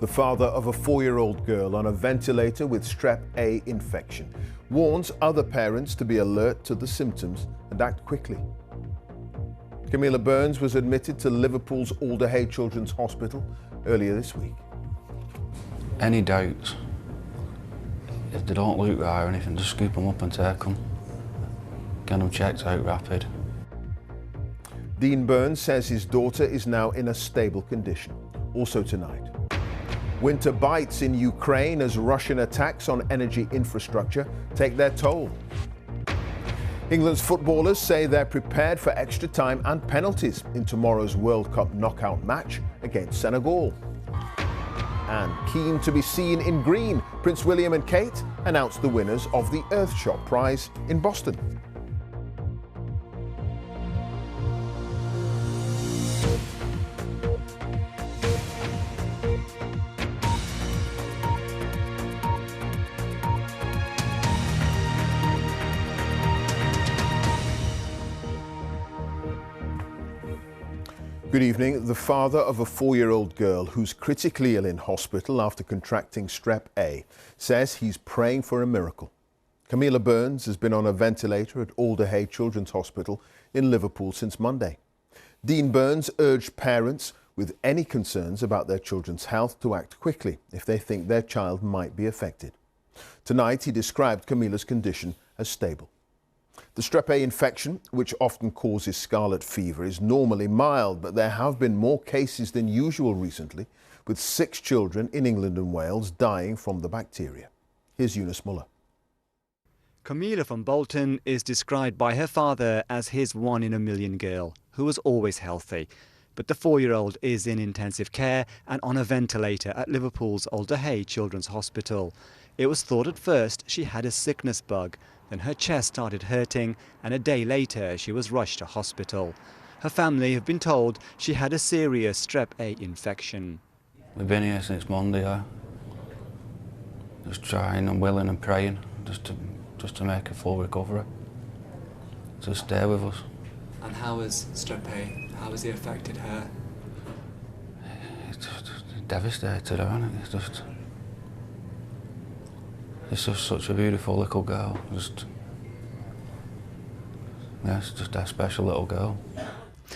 The father of a 4-year-old girl on a ventilator with strep A infection warns other parents to be alert to the symptoms and act quickly. Camilla Burns was admitted to Liverpool's Alder-Hey Children's Hospital earlier this week. Any doubts, if they don't look right or anything, just scoop them up and take them. Get them checked out rapid. Dean Burns says his daughter is now in a stable condition. Also tonight, winter bites in Ukraine as Russian attacks on energy infrastructure take their toll. England's footballers say they're prepared for extra time and penalties in tomorrow's World Cup knockout match against Senegal. And keen to be seen in green, Prince William and Kate announced the winners of the Earthshot Prize in Boston. Good evening. The father of a 4-year-old girl who's critically ill in hospital after contracting strep A says he's praying for a miracle. Camilla Burns has been on a ventilator at Alder-Hey Children's Hospital in Liverpool since Monday. Dean Burns urged parents with any concerns about their children's health to act quickly if they think their child might be affected. Tonight, he described Camilla's condition as stable. The strep A infection, which often causes scarlet fever, is normally mild, but there have been more cases than usual recently, with 6 children in England and Wales dying from the bacteria. Here's Eunice Muller. Camilla from Bolton is described by her father as his 1-in-a-million girl, who was always healthy. But the 4-year-old is in intensive care and on a ventilator at Liverpool's Alder-Hey Children's Hospital. It was thought at first she had a sickness bug. Then her chest started hurting, and a day later she was rushed to hospital. Her family have been told she had a serious strep A infection. We've been here since Monday, just trying and willing and praying just to make a full recovery. So stay with us. And how has strep A, how has it affected her? It's just devastated her, isn't it? It's just such a beautiful little girl. It's just a special little girl.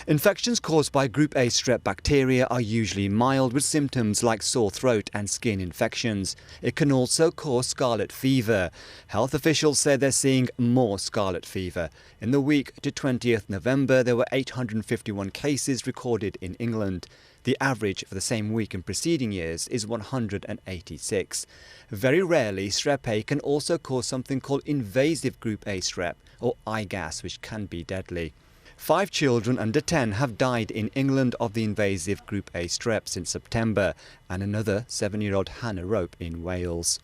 Infections caused by Group A strep bacteria are usually mild with symptoms like sore throat and skin infections. It can also cause scarlet fever. Health officials say they're seeing more scarlet fever. In the week to 20th November, there were 851 cases recorded in England. The average for the same week in preceding years is 186. Very rarely, strep A can also cause something called invasive Group A strep, or IGAS, which can be deadly. 5 children under 10 have died in England of the invasive Group A strep since September, and another 7-year-old Hannah Rope in Wales.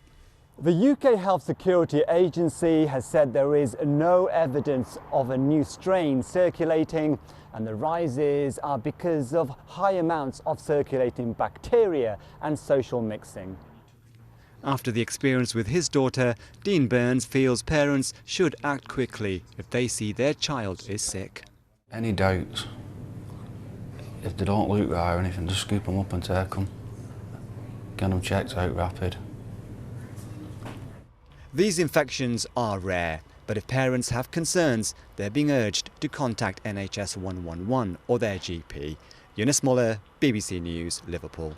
The UK Health Security Agency has said there is no evidence of a new strain circulating, and the rises are because of high amounts of circulating bacteria and social mixing. After the experience with his daughter, Dean Burns feels parents should act quickly if they see their child is sick. Any doubts, if they don't look right or anything, just scoop them up and take them. Get them checked out rapid. These infections are rare, but if parents have concerns, they're being urged to contact NHS 111 or their GP. Eunice Muller, BBC News, Liverpool.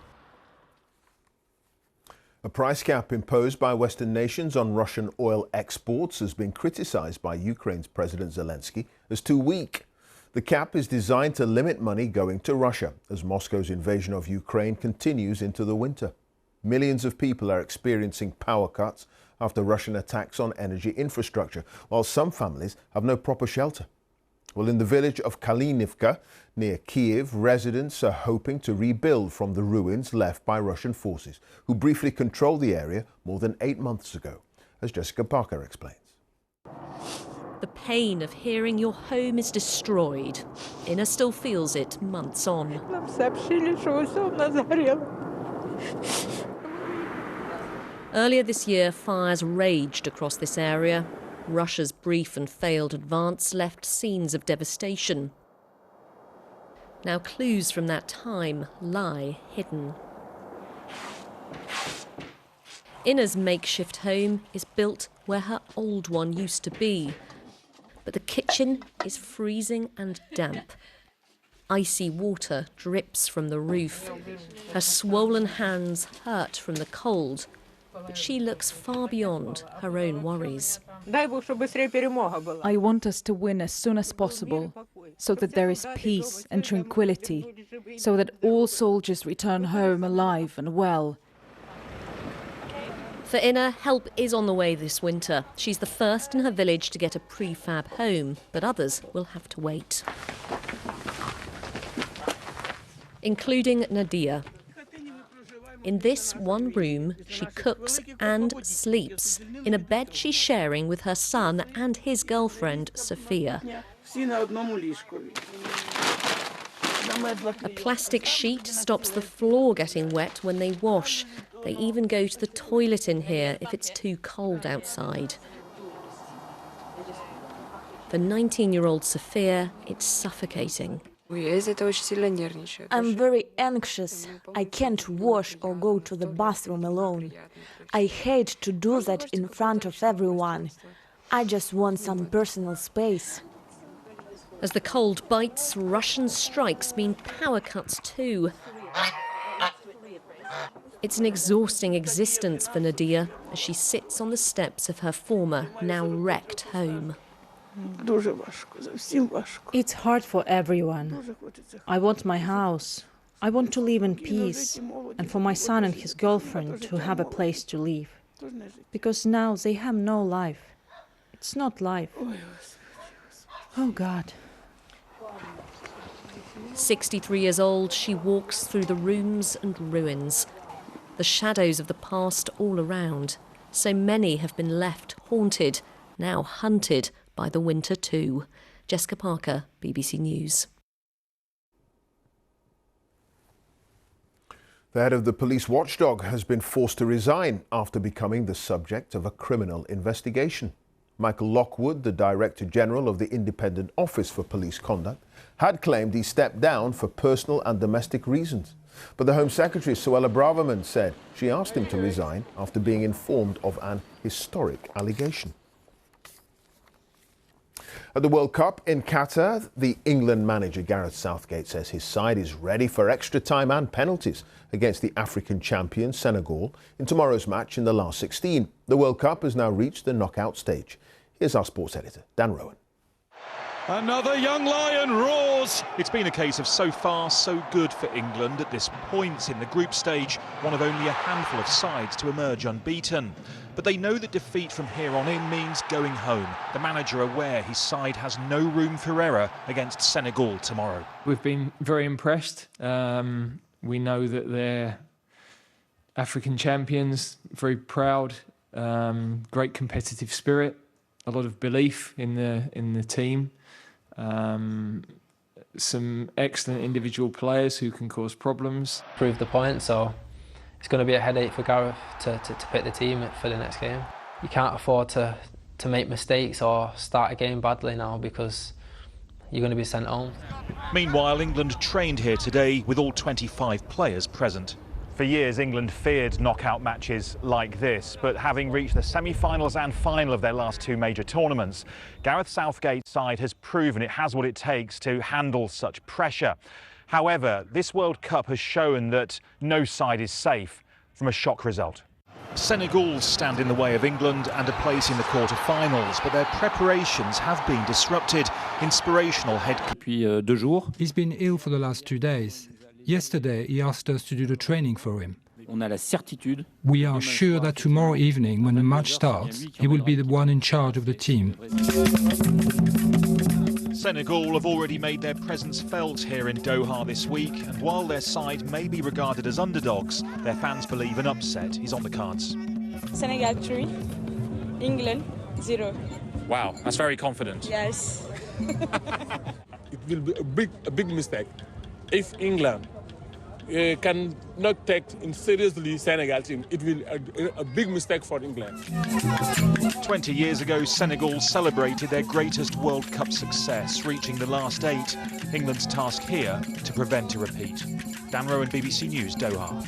A price cap imposed by Western nations on Russian oil exports has been criticised by Ukraine's President Zelensky as too weak. The cap is designed to limit money going to Russia as Moscow's invasion of Ukraine continues into the winter. Millions of people are experiencing power cuts after Russian attacks on energy infrastructure, while some families have no proper shelter. Well, in the village of Kalinivka, near Kiev, residents are hoping to rebuild from the ruins left by Russian forces, who briefly controlled the area more than 8 months ago, as Jessica Parker explains. The pain of hearing your home is destroyed. Inna still feels it months on. Earlier this year, fires raged across this area. Russia's brief and failed advance left scenes of devastation. Now clues from that time lie hidden. Inna's makeshift home is built where her old one used to be. But the kitchen is freezing and damp. Icy water drips from the roof. Her swollen hands hurt from the cold, but she looks far beyond her own worries. I want us to win as soon as possible, so that there is peace and tranquility, so that all soldiers return home alive and well. For Inna, help is on the way this winter. She's the first in her village to get a prefab home, but others will have to wait. Including Nadia. In this one room, she cooks and sleeps in a bed she's sharing with her son and his girlfriend, Sophia. A plastic sheet stops the floor getting wet when they wash. They even go to the toilet in here if it's too cold outside. For 19-year-old Sophia, it's suffocating. I'm very anxious. I can't wash or go to the bathroom alone. I hate to do that in front of everyone. I just want some personal space. As the cold bites, Russian strikes mean power cuts too. It's an exhausting existence for Nadia as she sits on the steps of her former, now wrecked home. It's hard for everyone. I want my house. I want to live in peace, and for my son and his girlfriend to have a place to live. Because now they have no life. It's not life. Oh, God. 63 years old, she walks through the rooms and ruins. The shadows of the past all around. So many have been left haunted, now hunted by the winter too. Jessica Parker, BBC News. The head of the police watchdog has been forced to resign after becoming the subject of a criminal investigation. Michael Lockwood, the Director General of the Independent Office for Police Conduct, had claimed he stepped down for personal and domestic reasons. But the Home Secretary, Suella Braverman, said she asked him to resign after being informed of an historic allegation. At the World Cup in Qatar, the England manager Gareth Southgate says his side is ready for extra time and penalties against the African champion Senegal in tomorrow's match in the last 16. The World Cup has now reached the knockout stage. Here's our sports editor, Dan Rowan. Another young lion roars. It's been a case of so far, so good for England at this point in the group stage, one of only a handful of sides to emerge unbeaten. But they know that defeat from here on in means going home. The manager aware his side has no room for error against Senegal tomorrow. We've been very impressed. We know that they're African champions, very proud, great competitive spirit, a lot of belief in the team. Some excellent individual players who can cause problems. Prove the point, so it's going to be a headache for Gareth to pick the team for the next game. You can't afford to make mistakes or start a game badly now because you're going to be sent home. Meanwhile, England trained here today with all 25 players present. For years, England feared knockout matches like this, but having reached the semi-finals and final of their last two major tournaments, Gareth Southgate's side has proven it has what it takes to handle such pressure. However, this World Cup has shown that no side is safe from a shock result. Senegal stand in the way of England and a place in the quarter-finals, but their preparations have been disrupted. Inspirational head coach. He's been ill for the last 2 days. Yesterday, he asked us to do the training for him. We are sure that tomorrow evening, when the match starts, he will be the one in charge of the team. Senegal have already made their presence felt here in Doha this week, and while their side may be regarded as underdogs, their fans believe an upset is on the cards. Senegal 3, England 0. Wow, that's very confident. Yes. It will be a big mistake if England cannot take in seriously Senegal team. It will be a big mistake for England. 20 years ago, Senegal celebrated their greatest World Cup success, reaching the last 8. England's task here to prevent a repeat. Dan Rowan, BBC News, Doha.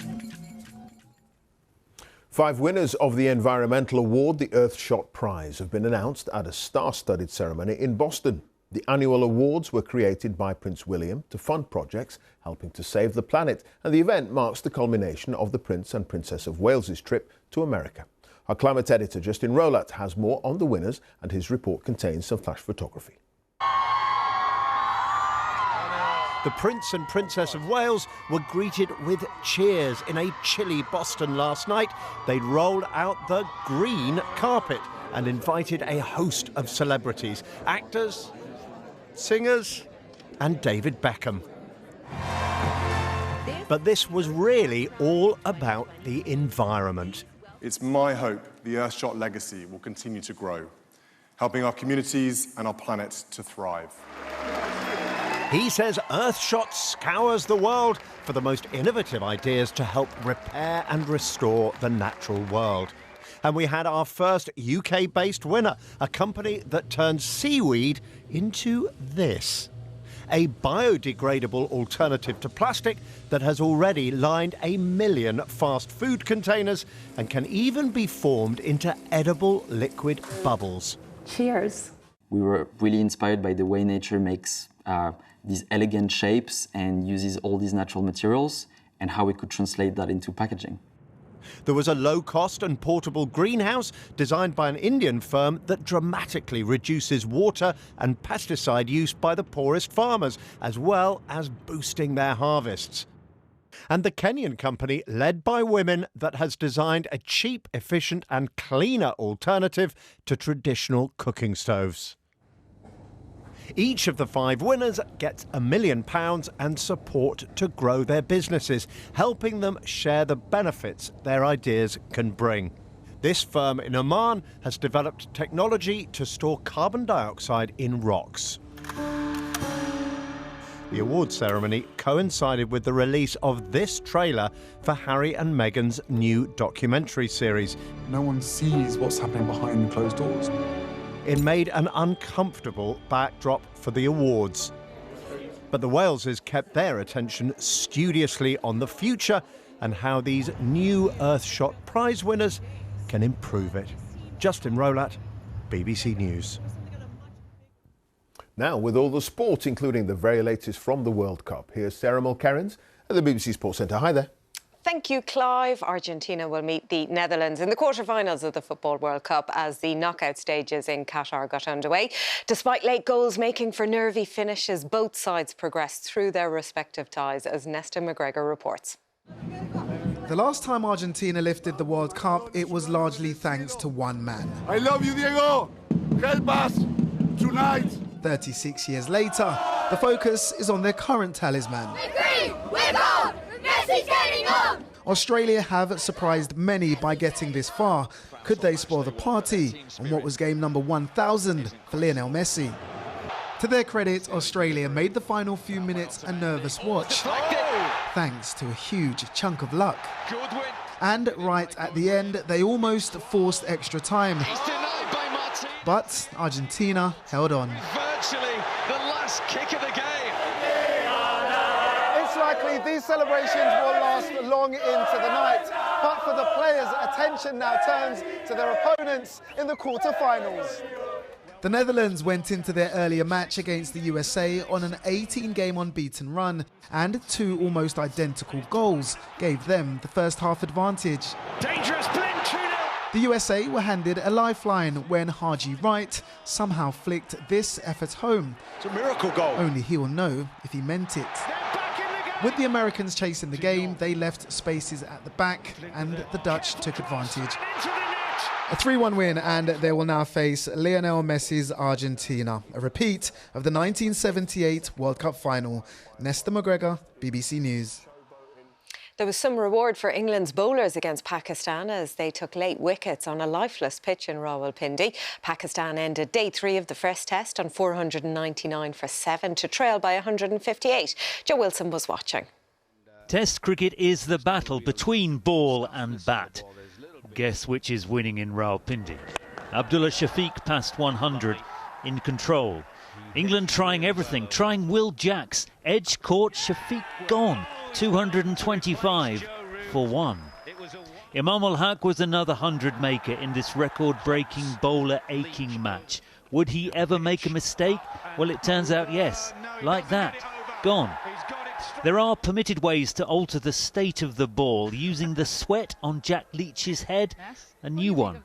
5 winners of the environmental award, the Earthshot Prize, have been announced at a star-studded ceremony in Boston. The annual awards were created by Prince William to fund projects helping to save the planet, and the event marks the culmination of the Prince and Princess of Wales's trip to America. Our climate editor Justin Rowlatt has more on the winners, and his report contains some flash photography. The Prince and Princess of Wales were greeted with cheers in a chilly Boston last night. They'd rolled out the green carpet and invited a host of celebrities, actors, singers, and David Beckham. But this was really all about the environment. It's my hope the Earthshot legacy will continue to grow, helping our communities and our planet to thrive. He says Earthshot scours the world for the most innovative ideas to help repair and restore the natural world. And we had our first UK-based winner, a company that turns seaweed into this. A biodegradable alternative to plastic that has already lined 1 million fast food containers and can even be formed into edible liquid bubbles. Cheers. We were really inspired by the way nature makes these elegant shapes and uses all these natural materials, and how we could translate that into packaging. There was a low-cost and portable greenhouse designed by an Indian firm that dramatically reduces water and pesticide use by the poorest farmers, as well as boosting their harvests. And the Kenyan company, led by women, that has designed a cheap, efficient and cleaner alternative to traditional cooking stoves. Each of the 5 winners gets £1 million and support to grow their businesses, helping them share the benefits their ideas can bring. This firm in Oman has developed technology to store carbon dioxide in rocks. The award ceremony coincided with the release of this trailer for Harry and Meghan's new documentary series. No one sees what's happening behind closed doors. It made an uncomfortable backdrop for the awards. But the Waleses kept their attention studiously on the future and how these new Earthshot Prize winners can improve it. Justin Rowlatt, BBC News. Now, with all the sport, including the very latest from the World Cup, here's Sarah Mulkerrins at the BBC Sports Centre. Hi there. Thank you, Clive. Argentina will meet the Netherlands in the quarter-finals of the Football World Cup as the knockout stages in Qatar got underway. Despite late goals making for nervy finishes, both sides progressed through their respective ties, as Nesta McGregor reports. The last time Argentina lifted the World Cup, it was largely thanks to one man. I love you, Diego. Help us tonight. 36 years later, the focus is on their current talisman. We're green, we're gold, Messi's getting on! Australia have surprised many by getting this far. Could they spoil the party on what was game number 1000 for Lionel Messi? To their credit, Australia made the final few minutes a nervous watch, thanks to a huge chunk of luck. And right at the end, they almost forced extra time. But Argentina held on. Virtually the last kick of the game. It's likely these celebrations will last long into the night, but for the players, attention now turns to their opponents in the quarter-finals. The Netherlands went into their earlier match against the USA on an 18-game unbeaten run, and 2 almost identical goals gave them the first half advantage. Dangerous blink, 2-0. The USA were handed a lifeline when Haji Wright somehow flicked this effort home. It's a miracle goal. Only he will know if he meant it. With the Americans chasing the game, they left spaces at the back, and the Dutch took advantage. A 3-1 win, and they will now face Lionel Messi's Argentina, a repeat of the 1978 World Cup final. Nesta McGregor, BBC News. There was some reward for England's bowlers against Pakistan as they took late wickets on a lifeless pitch in Rawalpindi. Pakistan ended day 3 of the first test on 499 for 7 to trail by 158. Joe Wilson was watching. Test cricket is the battle between ball and bat. Guess which is winning in Rawalpindi. Abdullah Shafiq passed 100 in control. England trying everything, trying Will Jacks. Edge caught, Shafiq gone. 225 for 1. Imam Ul Haq was another 100-maker in this record-breaking bowler-aching match. Would he ever make a mistake? Well, it turns out yes. Like that. Gone. There are permitted ways to alter the state of the ball, using the sweat on Jack Leach's head. A new one.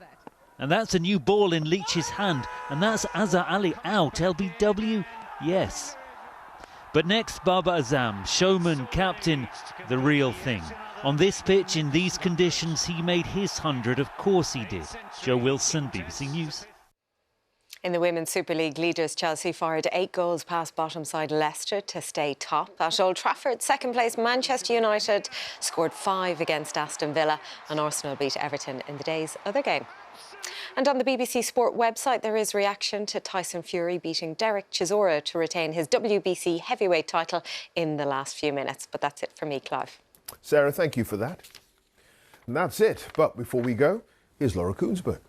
And that's a new ball in Leach's hand. And that's Azhar Ali out. LBW? Yes. But next, Babar Azam, showman, captain, the real thing. On this pitch, in these conditions, he made his 100. Of course he did. Joe Wilson, BBC News. In the Women's Super League, leaders Chelsea fired 8 goals past bottom side Leicester to stay top. At Old Trafford, second place Manchester United scored 5 against Aston Villa, and Arsenal beat Everton in the day's other game. And on the BBC Sport website, there is reaction to Tyson Fury beating Derek Chisora to retain his WBC heavyweight title in the last few minutes. But that's it for me, Clive. Sarah, thank you for that. And that's it. But before we go, here's Laura Koonsberg.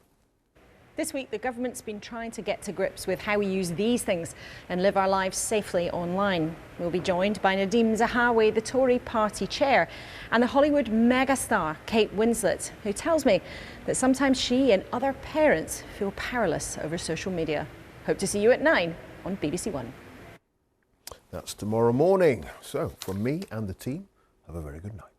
This week, the government's been trying to get to grips with how we use these things and live our lives safely online. We'll be joined by Nadhim Zahawi, the Tory party chair, and the Hollywood megastar Kate Winslet, who tells me that sometimes she and other parents feel powerless over social media. Hope to see you at 9 on BBC One. That's tomorrow morning. So, from me and the team, have a very good night.